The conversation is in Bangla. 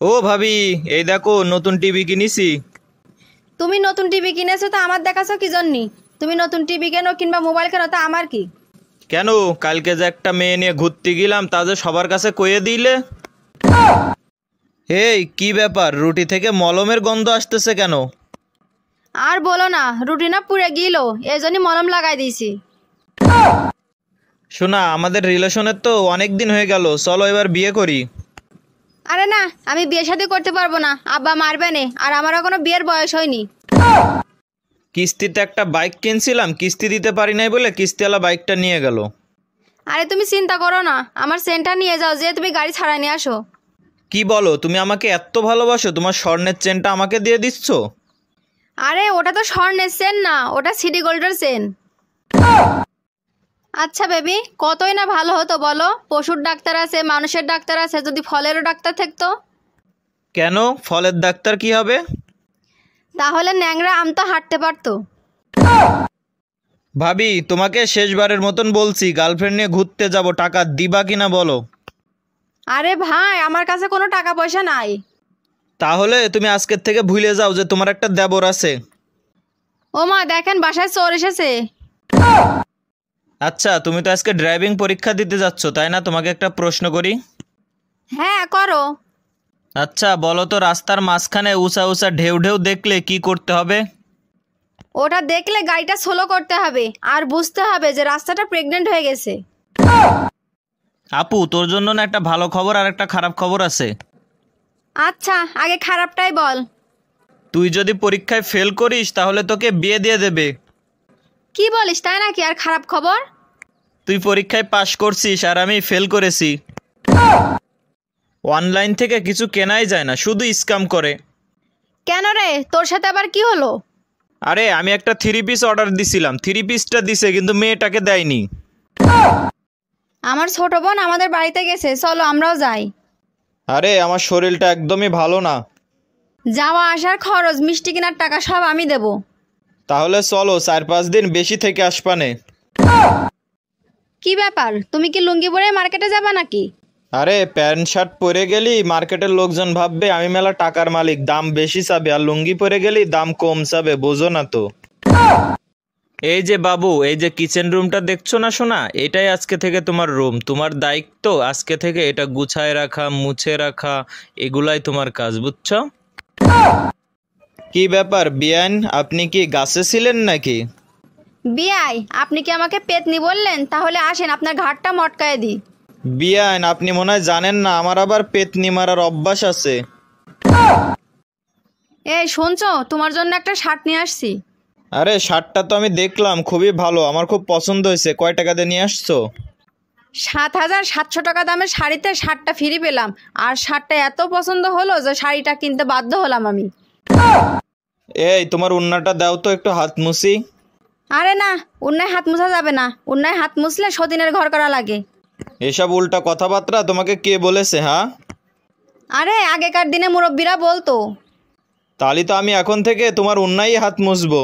ও ভাবি, এই দেখো নতুন টিভি কিনেছি। তুমি নতুন টিভি কিনেছো তো আমার দেখাছো কি জন্যি? তুমি নতুন টিভি কেনো কিংবা মোবাইল কেনো তা আমার কি? কেন, কালকে যে একটা মেয়ে নিয়ে ঘুরতে গেলাম তা যে সবার কাছে কয়ে দিলে। এই কি ব্যাপার, রুটি থেকে মলমের গন্ধ আসতেছে কেন? আর বলো না, রুটি না পুড়ে গিলো, এই জন্যই মলম লাগাই দিয়েছি। শোনা, আমাদের রিলেশনের তো অনেক দিন হয়ে গেল, চলো এবার বিয়ে করি। আরে না, আমি বিয়ে শাদী করতে পারবো না, আব্বা মারবে নে, আর আমারও কোনো বিয়ের বয়স হয়নি। কিস্তিতে একটা বাইক কিনছিলাম, কিস্তি দিতে পারি নাই বলে কিস্তিওয়ালা বাইকটা নিয়ে গেল। আরে তুমি চিন্তা করো না, আমার সেন্টার নিয়ে যাও, যে তুমি গাড়ি ছাড়াই নিয়ে আসো। কি বলো, তুমি আমাকে এত ভালোবাসো, তোমার স্বর্ণের চেনটা আমাকে দিয়ে দিচ্ছ? আরে ওটা তো স্বর্ণের চেন না, ওটা সিটি গোল্ডের চেন। আচ্ছা বেবি, কতই না ভালো হতো বলো, পশুর ডাক্তার আছে, মানুষের ডাক্তার আছে, যদি ফলেরও ডাক্তার থাকতো। কেন, ফলের ডাক্তার কি হবে? তাহলে ন্যাংরা আম তো হাঁটতে পারতো। ভাবি, তোমাকে শেষবারের মতন বলছি, গার্লফ্রেন্ড নিয়ে ঘুরতে যাব, টাকা দিবা কিনা বলো। আরে ভাই, আমার কাছে কোনো টাকা পয়সা নাই। তাহলে তুমি আজকের থেকে ভুলে যাও যে তোমার একটা দেবর আছে। ও মা, দেখেন বাসায় চোর এসেছে। আচ্ছা, তুমি তো আজকে ড্রাইভিং পরীক্ষা দিতে যাচ্ছ তাই না? তোমাকে একটা প্রশ্ন করি। হ্যাঁ করো। আচ্ছা বলো তো, রাস্তার মাঝখানে উঁচা উঁচা ঢেউ ঢেউ দেখলে কি করতে হবে? ওটা দেখলে গাড়িটা স্লো করতে হবে, আর বুঝতে হবে যে রাস্তাটা প্রেগনেন্ট হয়ে গেছে। আপু, তোর জন্য না একটা ভালো খবর আর একটা খারাপ খবর আছে। আচ্ছা, আগে খারাপটাই বল। তুই যদি পরীক্ষায় ফেল করিস তাহলে তোকে বিয়ে দিয়ে দেবে। কি বলিস, তাই নাকি? আর খারাপ খবর? তুই পরীক্ষায় পাশ করছিস আর আমি ফেল করেছি। অনলাইন থেকে কিছু কেনাই যায় না, শুধু স্ক্যাম করে। কেন রে, তোর সাথে আবার কি হলো? আরে আমি একটা 3 পিস অর্ডার দিছিলাম, 3 পিসটা দিছে কিন্তু মেয়েটাকে দেয়নি। আমার ছোট বোন আমাদের বাড়িতে গেছে, চলো আমরাও যাই। আরে আমার শরীরটা একদমই ভালো না। যাওয়া আসার খরচ, মিষ্টি কেনার টাকা সব আমি দেব। তাহলে চলো, 4-5 দিন বেশি থেকে আসপানে। কি ব্যাপার, তুমি কি লুঙ্গি পরে মার্কেটে যাবা নাকি? আরে প্যান্ট শার্ট পরে গেলি মার্কেটের লোকজন ভাববে আমি মেলা টাকার মালিক, দাম বেশি চাবে, আর লুঙ্গি পরে গেলি দাম কম চাবে, বোঝো না তো? এই যে বাবু, এই যে কিচেন রুমটা দেখছো না সোনা, এটাই আজকে থেকে তোমার রুম, তোমার দায়িত্ব আজকে থেকে এটা গুছায় রাখা, মুছে রাখা, এগুলাই তোমার কাজ, বুঝছো? কি ব্যাপার বিয়ান, আপনি কি গাছে ছিলেন নাকি? বিয়াই, আপনি কি আমাকে পেতনি বললেন? তাহলে আসেন আপনার ঘাটটা মটকায় দিই। বিয়ান, আপনি মনে হয় জানেন না আমার আবার পেতনি মারার অভ্যাস আছে। এই শুনছো, তোমার জন্য একটা শার্ট নিয়ে আসছি। আরে শার্টটা তো আমি দেখলাম, খুবই ভালো, আমার খুব পছন্দ হয়েছে, কয় টাকা দিয়ে নিয়ে আসছো? 7,700 টাকা দামের শাড়িতে শার্টটা ফ্রি পেলাম, আর শার্টটা এত পছন্দ হলো যে শাড়িটা কিনতে বাধ্য হলাম আমি। এই তোমার উন্নাটা দাও তো, একটু হাত মুছি। আরে না, উন্নায় হাত মুছা যাবে না, উন্নায় হাত মুছলে সতীনের ঘর করা লাগে। এসব উল্টা কথাবার্তা তোমাকে কে বলেছে, হ্যাঁ? আরে আগেকার দিনে মুরব্বীরা বলতো। তাহলে তো আমি এখন থেকে তোমার উন্নাই হাত মুছবো।